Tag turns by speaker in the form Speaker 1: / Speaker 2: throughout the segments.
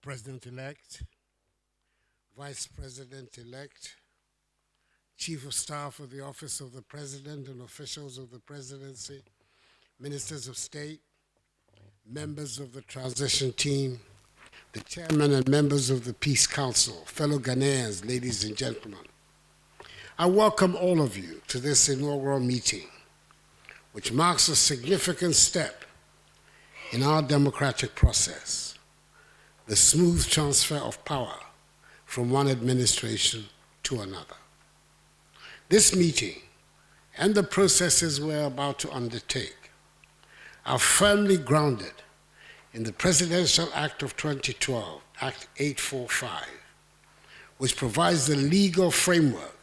Speaker 1: President-elect, Vice President-elect, Chief of Staff of the Office of the President and officials of the Presidency, Ministers of State, members of the transition team, the chairman and members of the Peace Council, fellow Ghanaians, ladies and gentlemen. I welcome all of you to this inaugural meeting, which marks a significant step in our democratic process, the smooth transfer of power from one administration to another. This meeting and the processes we're about to undertake are firmly grounded in the Presidential Act of 2012, Act 845, which provides the legal framework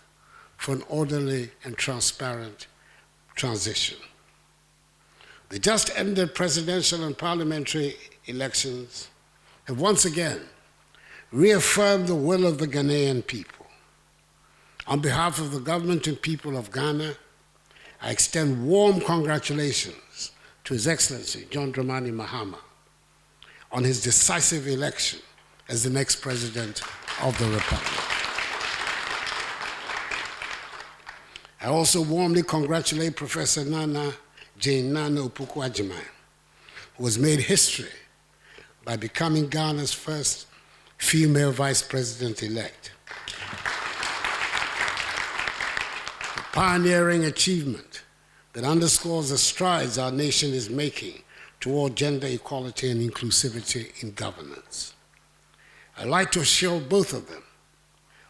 Speaker 1: for an orderly and transparent transition. The just ended presidential and parliamentary elections have once again reaffirmed the will of the Ghanaian people. On behalf of the government and people of Ghana, I extend warm congratulations to His Excellency John Dramani Mahama on his decisive election as the next President of the Republic. I also warmly congratulate Professor Nana Jane Nana Opoku-Agyeman, who has made history by becoming Ghana's first female Vice President-elect. A pioneering achievement that underscores the strides our nation is making toward gender equality and inclusivity in governance. I'd like to assure both of them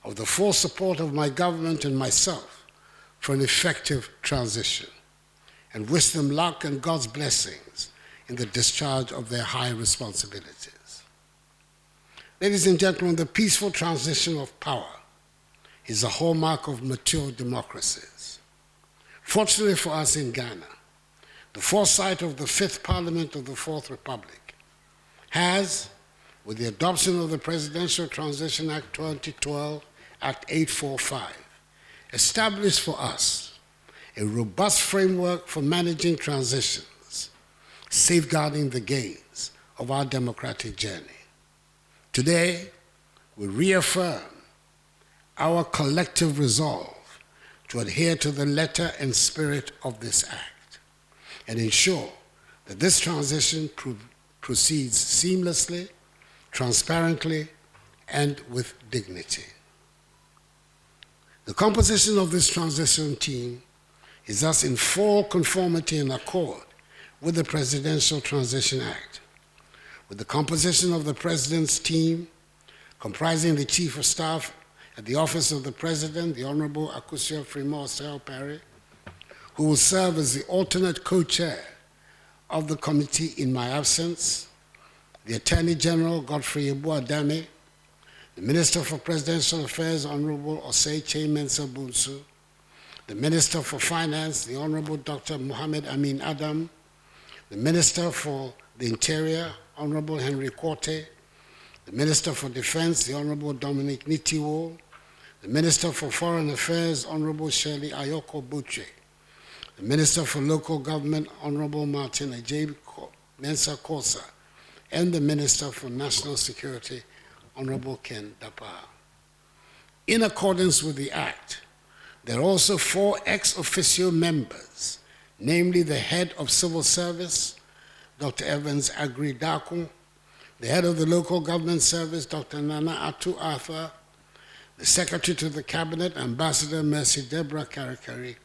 Speaker 1: of the full support of my government and myself for an effective transition, and wish them luck and God's blessings in the discharge of their high responsibilities. Ladies and gentlemen, the peaceful transition of power is a hallmark of mature democracies. Fortunately for us in Ghana, the foresight of the Fifth Parliament of the Fourth Republic has, with the adoption of the Presidential Transition Act 2012, Act 845, established for us a robust framework for managing transitions, safeguarding the gains of our democratic journey. Today, we reaffirm our collective resolve to adhere to the letter and spirit of this act and ensure that this transition proceeds seamlessly, transparently, and with dignity. The composition of this transition team is thus in full conformity and accord with the Presidential Transition Act, with the composition of the President's team comprising the Chief of Staff at the Office of the President, the Honorable Akufo-Addo Perry, who will serve as the alternate co-chair of the committee in my absence, the Attorney General Godfrey Ebu-Adame, the Minister for Presidential Affairs, Honorable Osei Mensah Bonsu, the Minister for Finance, the Honorable Dr. Mohammed Amin Adam, the Minister for the Interior, Honorable Henry Quartey, the Minister for Defense, the Honorable Dominic Nitiwo, the Minister for Foreign Affairs, Honorable Shirley Ayoko Butche, the Minister for Local Government, Honorable Martin Ajay Mensah Kosa, and the Minister for National Security, Honorable Ken Dapa. In accordance with the Act, there are also 4 ex officio members, namely the Head of Civil Service, Dr. Evans Agri Daku, the Head of the Local Government Service, Dr. Nana Atu Arthur, the Secretary to the Cabinet, Ambassador Mercy Deborah Karikari,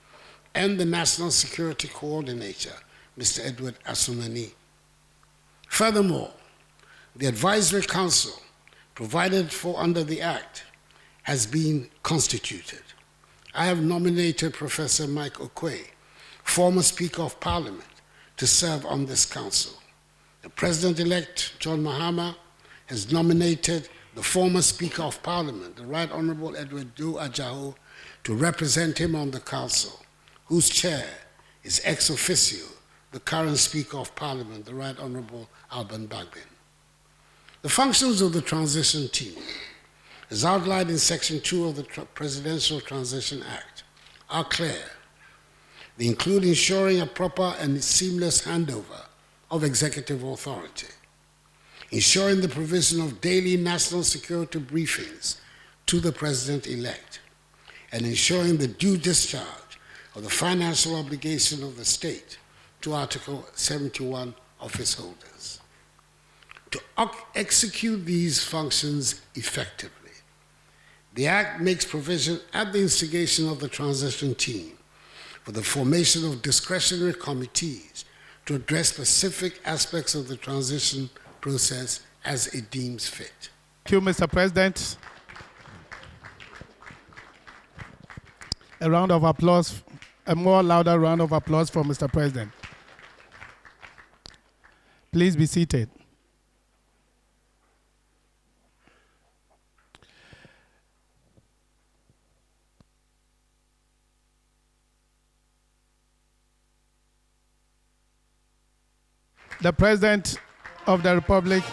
Speaker 1: and the National Security Coordinator, Mr. Edward Asumani. Furthermore, the Advisory Council provided for under the Act has been constituted. I have nominated Professor Mike Okoye, former Speaker of Parliament, to serve on this council. The President-elect, John Mahama, has nominated the former Speaker of Parliament, the Right Honorable Edward Do Ajaho, to represent him on the council, whose chair is ex officio the current Speaker of Parliament, the Right Honorable Alban Bagbin. The functions of the transition team, as outlined in Section 2 of the Presidential Transition Act, are clear. They include ensuring a proper and seamless handover of executive authority, ensuring the provision of daily national security briefings to the President-elect, and ensuring the due discharge of the financial obligation of the state to Article 71 office holders. To execute these functions effectively, the Act makes provision at the instigation of the transition team for the formation of discretionary committees to address specific aspects of the transition process as it deems fit.
Speaker 2: Thank you, Mr. President. A round of applause, a more louder round of applause for Mr. President. Please be seated. The President of the Republic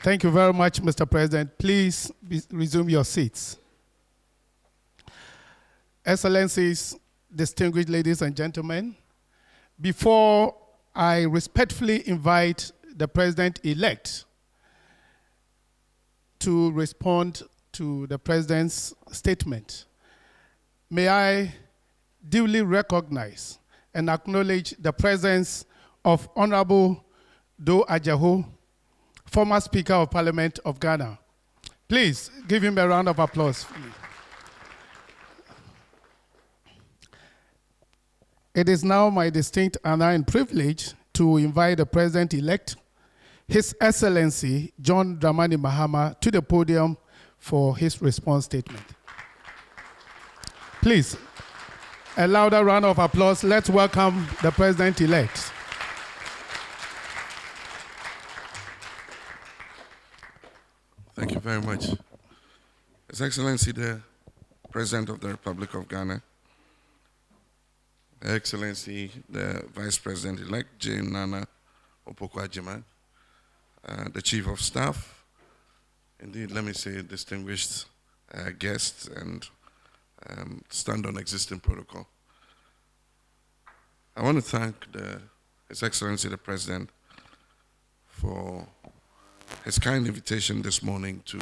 Speaker 2: Thank you very much, Mr. President. Please resume your seats. Excellencies, distinguished ladies and gentlemen, before I respectfully invite the President-elect to respond to the President's statement, may I duly recognize and acknowledge the presence of Honorable Do Ajaho, former Speaker of Parliament of Ghana. Please give him a round of applause. It is now my distinct honor and privilege to invite the President-elect, His Excellency John Dramani Mahama, to the podium for his response statement. Please, a louder round of applause. Let's welcome the President-elect.
Speaker 3: Thank you very much. His Excellency, the President of the Republic of Ghana, Her Excellency, the Vice President-elect, Jane Nana Opoku-Agyeman, the Chief of Staff, indeed, let me say, distinguished guests, and stand on existing protocol. I want to thank His Excellency, the President, for his kind invitation this morning to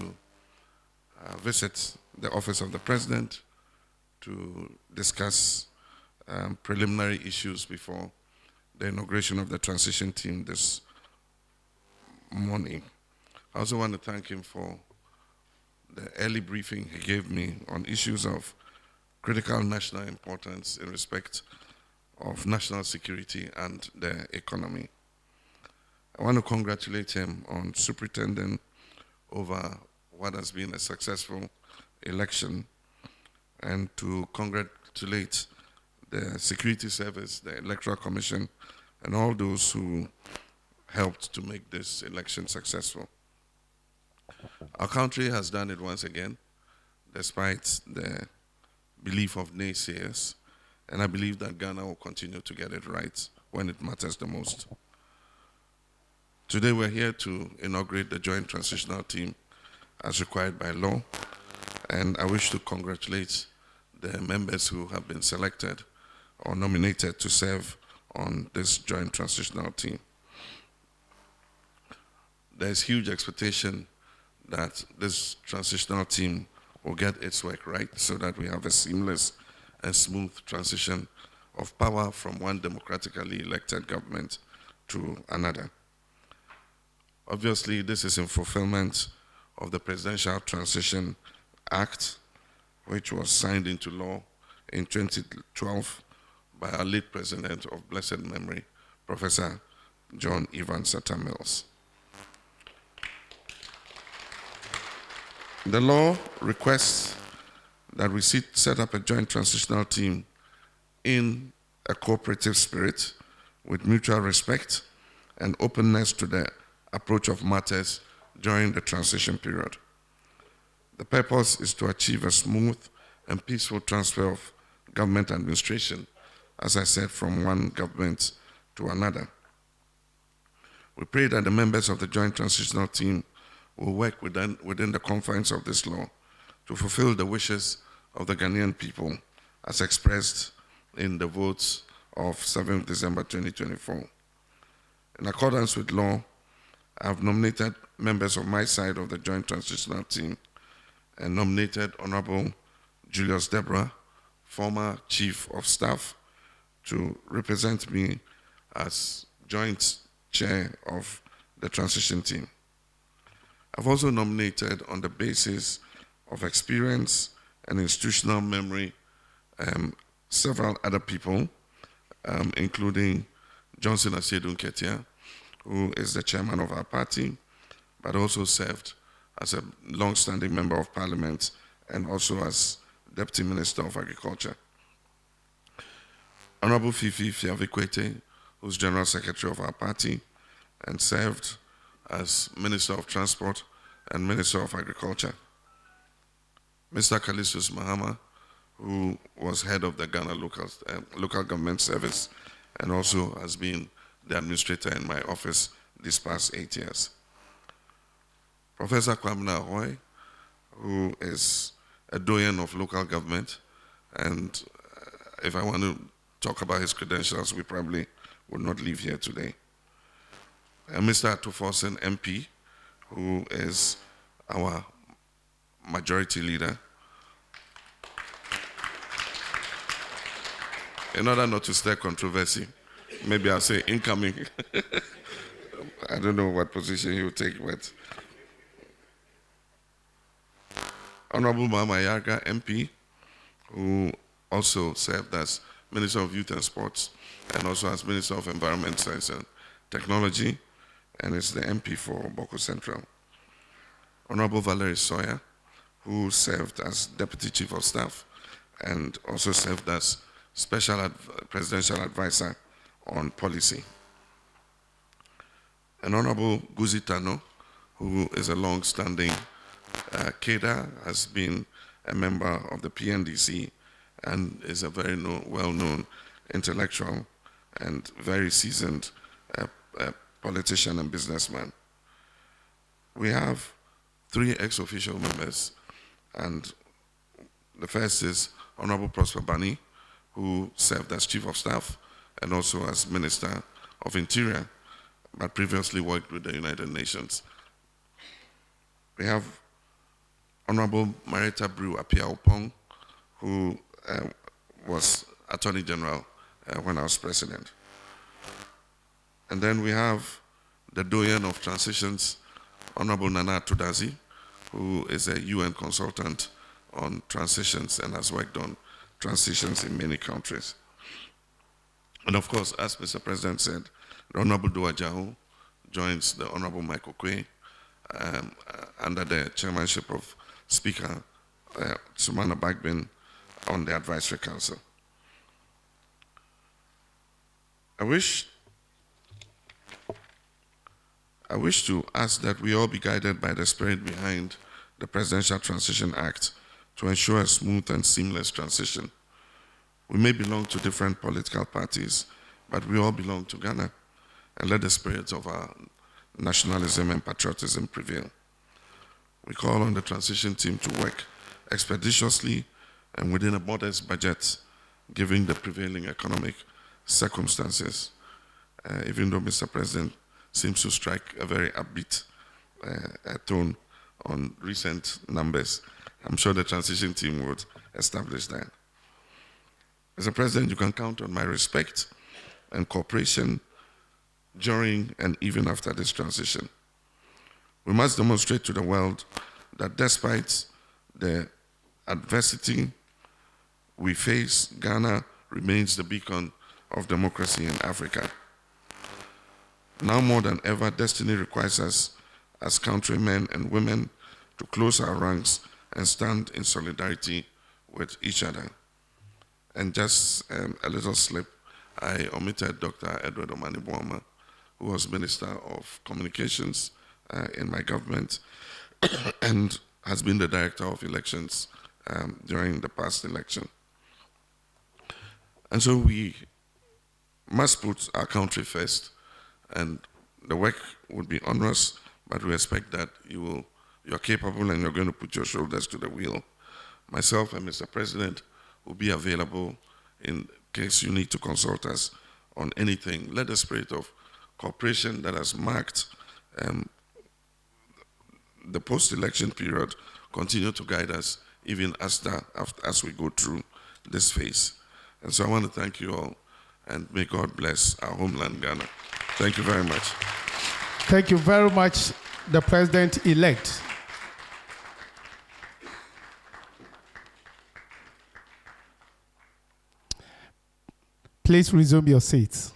Speaker 3: visit the office of the President to discuss preliminary issues before the inauguration of the transition team this morning. I also want to thank him for the early briefing he gave me on issues of critical national importance in respect of national security and the economy. I want to congratulate him on superintending over what has been a successful election, and to congratulate the Security Service, the Electoral Commission, and all those who helped to make this election successful. Our country has done it once again, despite the belief of naysayers, and I believe that Ghana will continue to get it right when it matters the most. Today we're here to inaugurate the Joint Transitional Team as required by law, and I wish to congratulate the members who have been selected or nominated to serve on this Joint Transitional Team. There's huge expectation that this transitional team will get its work right so that we have a seamless and smooth transition of power from one democratically elected government to another. Obviously, this is in fulfillment of the Presidential Transition Act, which was signed into law in 2012 by our late President of blessed memory, Professor John Evan Sata Mills. The law requests that we set up a joint transitional team in a cooperative spirit with mutual respect and openness to the approach of matters during the transition period. The purpose is to achieve a smooth and peaceful transfer of government administration, as I said, from one government to another. We pray that the members of the Joint Transitional Team will work within the confines of this law to fulfill the wishes of the Ghanaian people as expressed in the votes of 7th December 2024. In accordance with law, I have nominated members of my side of the Joint Transitional Team and nominated Honorable Julius Deborah, former Chief of Staff, to represent me as Joint Chair of the Transition Team. I've also nominated, on the basis of experience and institutional memory, several other people, including Johnson Asiedu Nketia, who is the chairman of our party, but also served as a long-standing member of parliament and also as Deputy Minister of Agriculture. Honorable Fifi Fiavikwete, who's General Secretary of our party and served as Minister of Transport and Minister of Agriculture. Mr. Callistus Mahama, who was head of the Ghana Local Government Service and also has been the administrator in my office these past 8 years. Professor Kwamina Ahoy, who is a doyen of local government, and if I want to talk about his credentials, we probably would not leave here today. And Mr. Akufo-Addo MP, who is our majority leader. In order not to stir controversy, maybe I'll say incoming. I don't know what position he will take, but Honorable Mahama Yaga MP, who also served as Minister of Youth and Sports and also as Minister of Environment, Science and Technology, and is the MP for Boko Central. Honorable Valerie Sawyer, who served as Deputy Chief of Staff and also served as Special Presidential Advisor on Policy. And Honorable Guzi Tano, who is a long-standing cadre, has been a member of the PNDC and is a very well-known intellectual and very seasoned politician and businessman. We have 3 ex-official members, and the first is Honorable Prosper Bani, who served as Chief of Staff and also as Minister of Interior, but previously worked with the United Nations. We have Honorable Marita Brew Apia-Opong, who was Attorney General when I was President. And then we have the doyen of transitions, Honorable Nana Tudazi, who is a UN consultant on transitions and has worked on transitions in many countries. And of course, as Mr. President said, the Honorable Dua Jaho joins the Honorable Michael Kwe under the chairmanship of Speaker Sumana Bagbin on the Advisory Council. I wish to ask that we all be guided by the spirit behind the Presidential Transition Act to ensure a smooth and seamless transition. We may belong to different political parties, but we all belong to Ghana, and let the spirit of our nationalism and patriotism prevail. We call on the transition team to work expeditiously and within a modest budget, given the prevailing economic circumstances, even though Mr. President seems to strike a very upbeat tone on recent numbers. I'm sure the transition team would establish that. Mr. President, you can count on my respect and cooperation during and even after this transition. We must demonstrate to the world that despite the adversity we face, Ghana remains the beacon of democracy in Africa. Now more than ever, destiny requires us as countrymen and women to close our ranks and stand in solidarity with each other. And just a little slip, I omitted Dr. Edward Omani-Boama, who was Minister of Communications in my government and has been the Director of Elections during the past election. And so we must put our country first, and the work would be onerous, but we expect that you're capable and you're going to put your shoulders to the wheel myself and Mr. President will be available in case you need to consult us on anything. Let the spirit of cooperation that has marked the post-election period continue to guide us even as we go through this phase. And so I want to thank you all, and may God bless our homeland, Ghana. Thank you very much.
Speaker 2: Thank you very much, the President-elect. Please resume your seats.